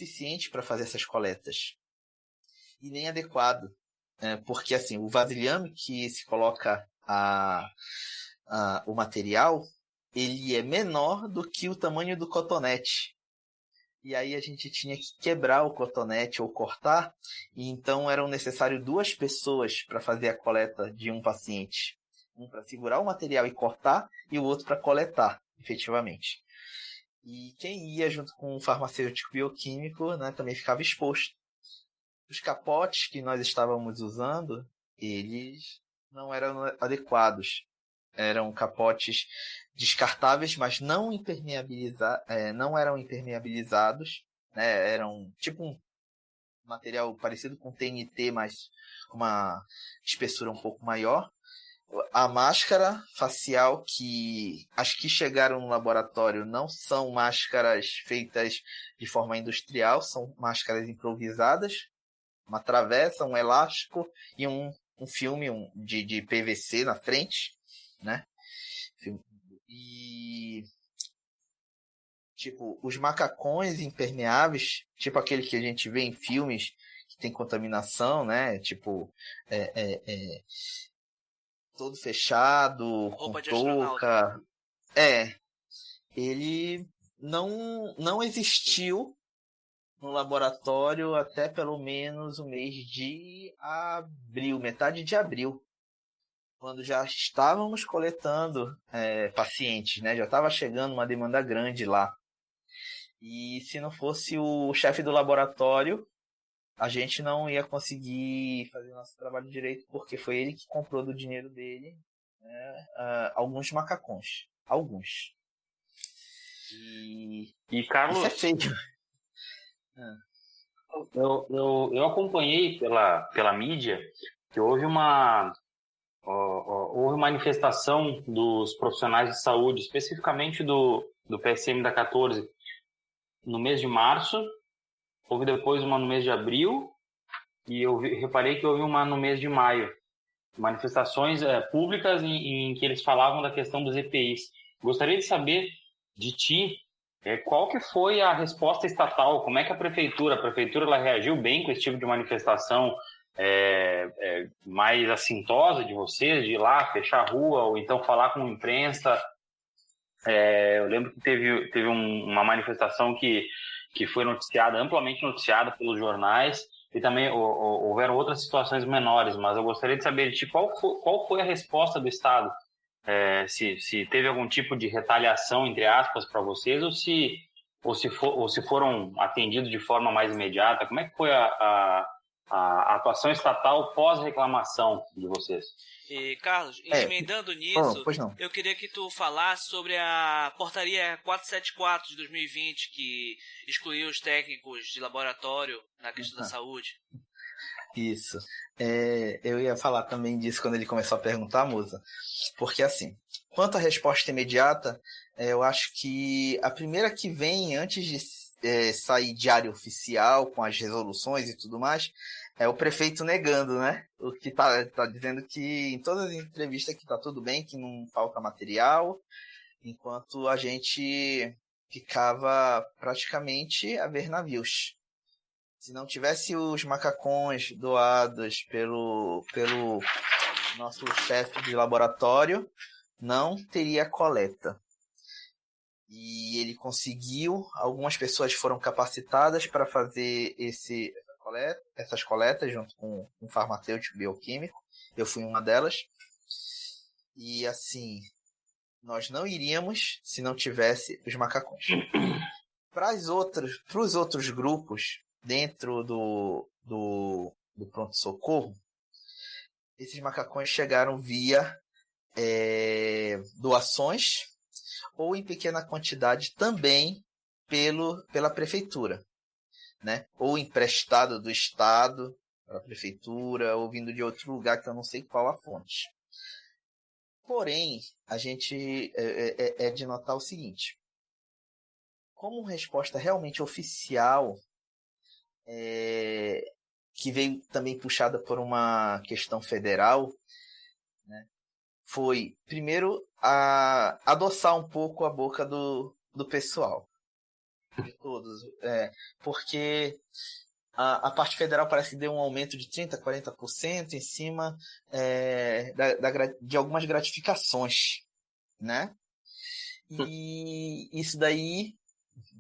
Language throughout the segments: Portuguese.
suficiente para fazer essas coletas e nem adequado, porque assim, o vasilhame que se coloca o material, ele é menor do que o tamanho do cotonete. E aí a gente tinha que quebrar o cotonete ou cortar, e então eram necessárias 2 pessoas para fazer a coleta de um paciente. Um para segurar o material e cortar, e o outro para coletar, efetivamente. E quem ia junto com o farmacêutico bioquímico, né, também ficava exposto. Os capotes que nós estávamos usando, eles não eram adequados. Eram capotes descartáveis, mas não eram impermeabilizados, né? Eram tipo um material parecido com TNT, mas uma espessura um pouco maior. A máscara facial, que as que chegaram no laboratório não são máscaras feitas de forma industrial, são máscaras improvisadas. Uma travessa, um elástico e um filme de PVC na frente, né? E tipo, os macacões impermeáveis, tipo aquele que a gente vê em filmes que tem contaminação, né? Tipo, todo fechado, roupa com touca. Ele não existiu no laboratório até pelo menos o mês de abril, metade de abril, quando já estávamos coletando pacientes, né? Já estava chegando uma demanda grande lá. E se não fosse o chefe do laboratório, a gente não ia conseguir fazer nosso trabalho direito, porque foi ele que comprou do dinheiro dele, né, alguns macacões. Alguns. E Carlos, isso é feio. Eu acompanhei pela mídia que houve uma manifestação dos profissionais de saúde, especificamente do PSM da 14, no mês de março. Houve depois uma no mês de abril e eu reparei que houve uma no mês de maio. Manifestações públicas em que eles falavam da questão dos EPIs. Gostaria de saber de ti qual que foi a resposta estatal, como é que a prefeitura ela reagiu bem com esse tipo de manifestação mais assintosa de vocês, de ir lá fechar a rua ou então falar com a imprensa? Eu lembro que teve uma manifestação que foi amplamente noticiada pelos jornais, e também houveram outras situações menores, mas eu gostaria de saber de ti qual foi a resposta do Estado, se teve algum tipo de retaliação, entre aspas, para vocês, ou se foram atendidos de forma mais imediata. Como é que foi a atuação estatal pós-reclamação de vocês? Carlos, emendando nisso, eu queria que tu falasse sobre a portaria 474 de 2020, que excluiu os técnicos de laboratório na questão da saúde. Isso. Eu ia falar também disso quando ele começou a perguntar, Musa. Porque assim, quanto à resposta imediata, eu acho que a primeira que vem antes de sair diário oficial com as resoluções e tudo mais, é o prefeito negando, né? O que tá dizendo que em todas as entrevistas que tá tudo bem, que não falta material, enquanto a gente ficava praticamente a ver navios. Se não tivesse os macacões doados pelo nosso chefe de laboratório, não teria coleta. E ele conseguiu, algumas pessoas foram capacitadas para fazer essas coletas junto com um farmacêutico bioquímico. Eu fui uma delas. E assim, nós não iríamos se não tivesse os macacões. Para os outros grupos dentro do pronto-socorro, esses macacões chegaram via doações ou em pequena quantidade também pela prefeitura, né? Ou emprestado do Estado para a prefeitura, ou vindo de outro lugar que eu não sei qual a fonte. Porém, a gente é de notar o seguinte: como resposta realmente oficial, que veio também puxada por uma questão federal, né, foi, primeiro, adoçar um pouco a boca do pessoal. de todos. Porque a parte federal parece que deu um aumento de 30%, 40% em cima de algumas gratificações, né? E isso daí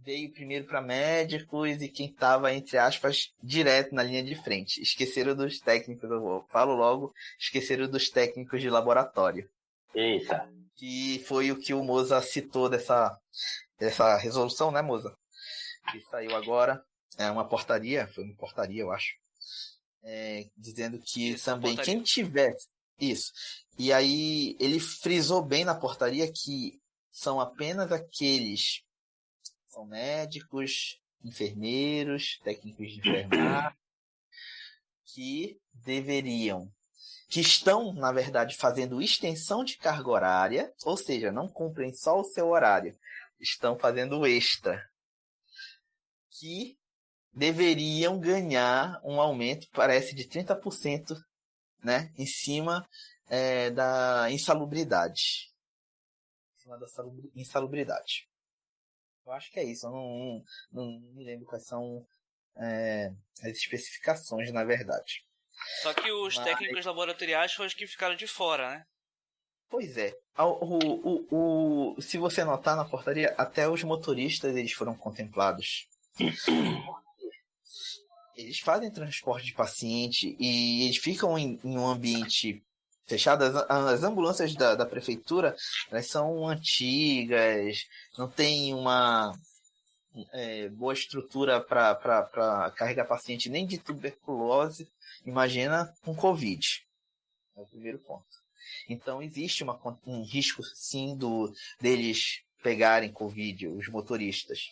veio primeiro para médicos e quem estava, entre aspas, direto na linha de frente. Esqueceram dos técnicos, eu falo logo, esqueceram dos técnicos de laboratório. Eita! Que foi o que o Moza citou dessa resolução, né, Moza? Que saiu agora. Foi uma portaria, eu acho. Dizendo que isso, também quem tivesse... Isso. E aí ele frisou bem na portaria que são apenas aqueles... São médicos, enfermeiros, técnicos de enfermagem, que estão, na verdade, fazendo extensão de carga horária, ou seja, não cumprem só o seu horário, estão fazendo extra, que deveriam ganhar um aumento, parece, de 30%, né, em cima da insalubridade. Em cima da insalubridade. Eu acho que é isso, eu não me lembro quais são as especificações, na verdade. Só que os técnicos laboratoriais foram os que ficaram de fora, né? Pois é. Se você notar na portaria, até os motoristas eles foram contemplados. Eles fazem transporte de paciente e eles ficam em um ambiente fechado. As ambulâncias da prefeitura, elas são antigas, não tem uma boa estrutura para carregar paciente nem de tuberculose, imagina com Covid. É o primeiro ponto. Então existe um risco sim deles pegarem Covid, os motoristas.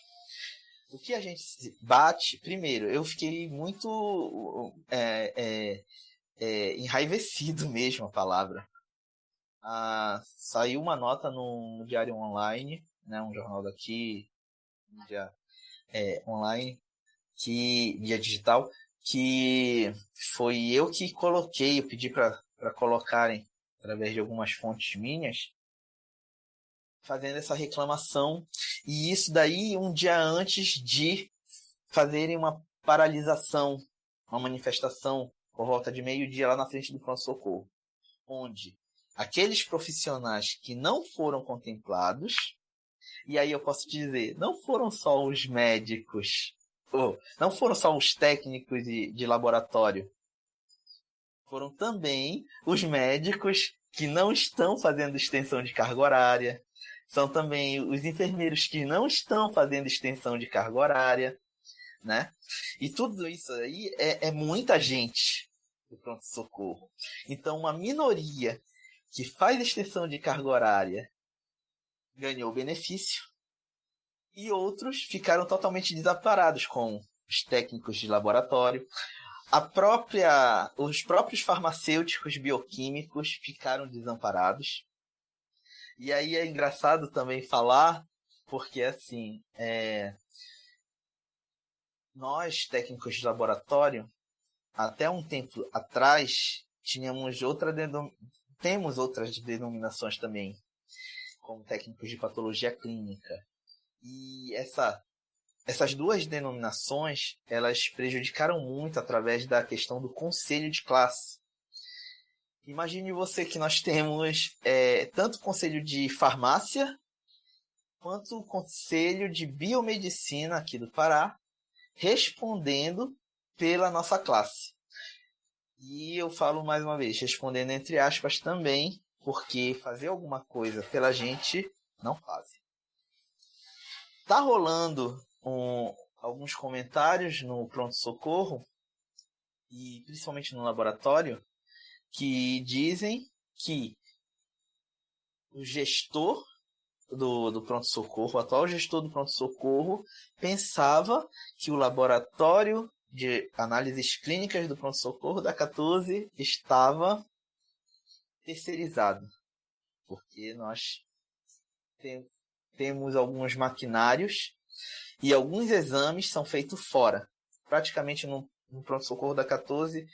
O que a gente bate, primeiro, eu fiquei muito enraivecido mesmo, a palavra. Saiu uma nota no Diário Online, né, um jornal daqui, mídia online, mídia digital, que foi eu que coloquei, eu pedi para colocarem, através de algumas fontes minhas, fazendo essa reclamação, e isso daí um dia antes de fazerem uma paralisação, uma manifestação por volta de meio-dia lá na frente do pronto-socorro, onde aqueles profissionais que não foram contemplados, e aí eu posso dizer, não foram só os médicos, não foram só os técnicos de laboratório, foram também os médicos que não estão fazendo extensão de carga horária, são também os enfermeiros que não estão fazendo extensão de carga horária, né? E tudo isso aí é muita gente do pronto-socorro. Então, uma minoria que faz extensão de carga horária ganhou benefício e outros ficaram totalmente desamparados, com os técnicos de laboratório. Os próprios farmacêuticos bioquímicos ficaram desamparados. E aí é engraçado também falar, porque assim, nós, técnicos de laboratório, até um tempo atrás, temos outras denominações também, como técnicos de patologia clínica. E essas duas denominações, elas prejudicaram muito através da questão do conselho de classe. Imagine você que nós temos tanto o conselho de farmácia, quanto o conselho de biomedicina aqui do Pará, respondendo pela nossa classe. E eu falo mais uma vez, respondendo entre aspas também, porque fazer alguma coisa pela gente, não fazem. Tá rolando alguns comentários no pronto-socorro, e principalmente no laboratório, que dizem que o gestor do pronto-socorro, o atual gestor do pronto-socorro, pensava que o laboratório de análises clínicas do pronto-socorro da 14 estava terceirizado, porque nós temos alguns maquinários e alguns exames são feitos fora. Praticamente no pronto-socorro da 14,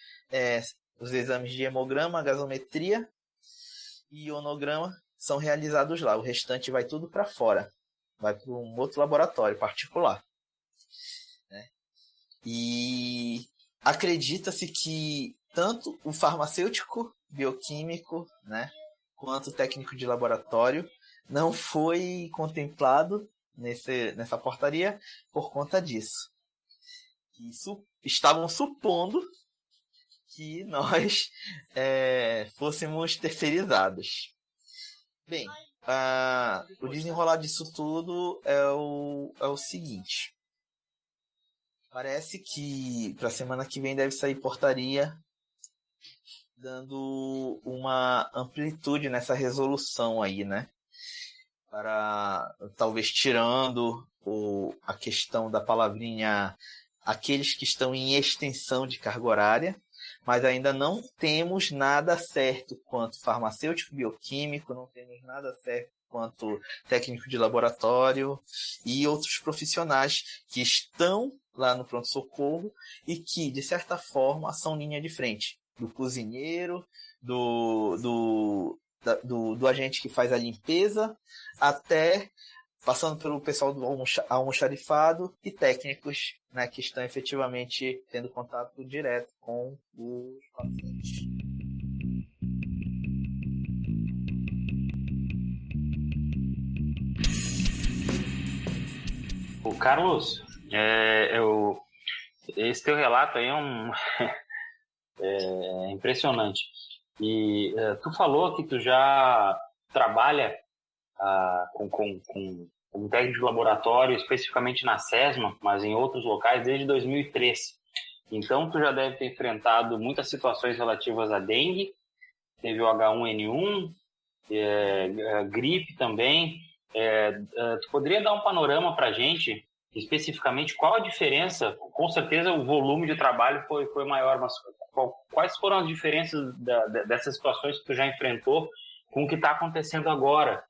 os exames de hemograma, gasometria e ionograma são realizados lá. O restante vai tudo para fora. Vai para um outro laboratório particular. E acredita-se que tanto o farmacêutico, bioquímico, né, quanto o técnico de laboratório não foi contemplado nessa portaria por conta disso. Estavam supondo que nós fôssemos terceirizados. Bem, o desenrolar disso tudo é o seguinte. Parece que para a semana que vem deve sair portaria dando uma amplitude nessa resolução aí, né? Para talvez tirando a questão da palavrinha aqueles que estão em extensão de carga horária, mas ainda não temos nada certo quanto farmacêutico bioquímico, não temos nada certo quanto técnico de laboratório e outros profissionais que estão lá no pronto-socorro e que, de certa forma, são linha de frente. Do cozinheiro, do agente que faz a limpeza, até passando pelo pessoal do almoxarifado e técnicos, né, que estão efetivamente tendo contato direto com os pacientes. Ô, Carlos, esse teu relato aí é impressionante. E tu falou que tu já trabalha com um técnico de laboratório, especificamente na SESMA, mas em outros locais, desde 2003. Então, tu já deve ter enfrentado muitas situações relativas à dengue, teve o H1N1, gripe também. Tu poderia dar um panorama para a gente, especificamente, qual a diferença? Com certeza o volume de trabalho foi maior, mas quais foram as diferenças dessas situações que tu já enfrentou com o que está acontecendo agora?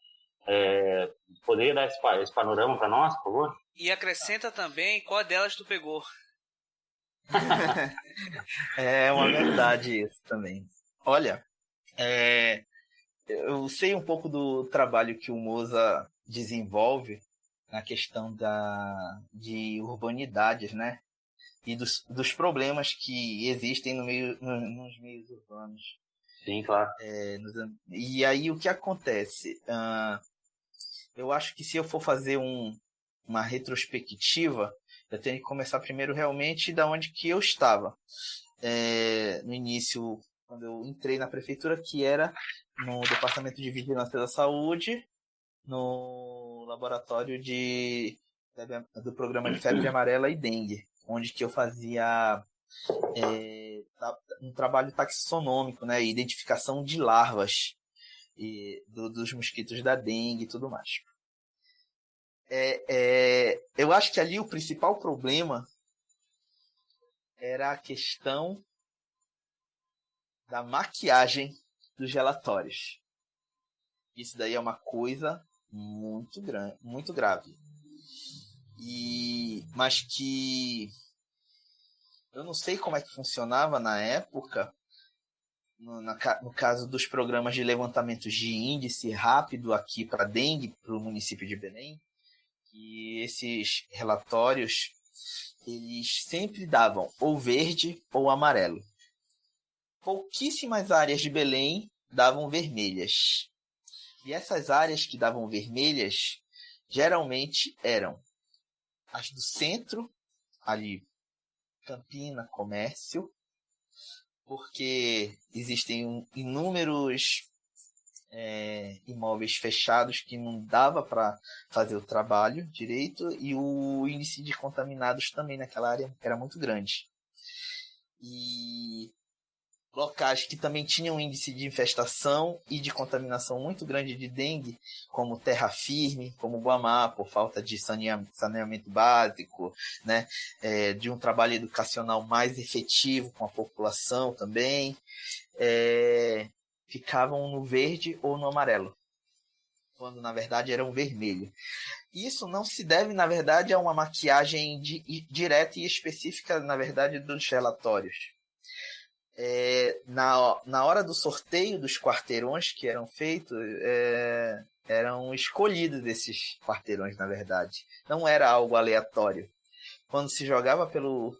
Poderia dar esse panorama para nós, por favor? E acrescenta também qual delas tu pegou. É uma verdade isso também. Olha, eu sei um pouco do trabalho que o Moza desenvolve na questão de urbanidades, né? E dos problemas que existem nos meios urbanos. Sim, claro. E aí o que acontece? Eu acho que se eu for fazer uma retrospectiva, eu tenho que começar primeiro realmente da onde que eu estava. No início, quando eu entrei na prefeitura, que era no Departamento de Vigilância da Saúde, no laboratório do programa de febre amarela e dengue, onde que eu fazia um trabalho taxonômico, né, identificação de larvas dos mosquitos da dengue e tudo mais. Eu acho que ali o principal problema era a questão da maquiagem dos relatórios. Isso daí é uma coisa muito grave. Mas que eu não sei como é que funcionava na época, no caso dos programas de levantamento de índice rápido aqui para dengue, para o município de Belém, que esses relatórios eles sempre davam ou verde ou amarelo. Pouquíssimas áreas de Belém davam vermelhas. E essas áreas que davam vermelhas geralmente eram as do centro, ali Campina, Comércio, porque existem inúmeros imóveis fechados que não dava para fazer o trabalho direito e o índice de contaminados também naquela área era muito grande. E locais que também tinham índice de infestação e de contaminação muito grande de dengue, como Terra Firme, como Guamá, por falta de saneamento básico, né? De um trabalho educacional mais efetivo com a população também, ficavam no verde ou no amarelo, quando na verdade eram vermelho. Isso não se deve, na verdade, a uma maquiagem direta e específica, na verdade, dos relatórios. Na hora do sorteio dos quarteirões que eram feitos, eram escolhidos esses quarteirões, na verdade. Não era algo aleatório. Quando se jogava pelo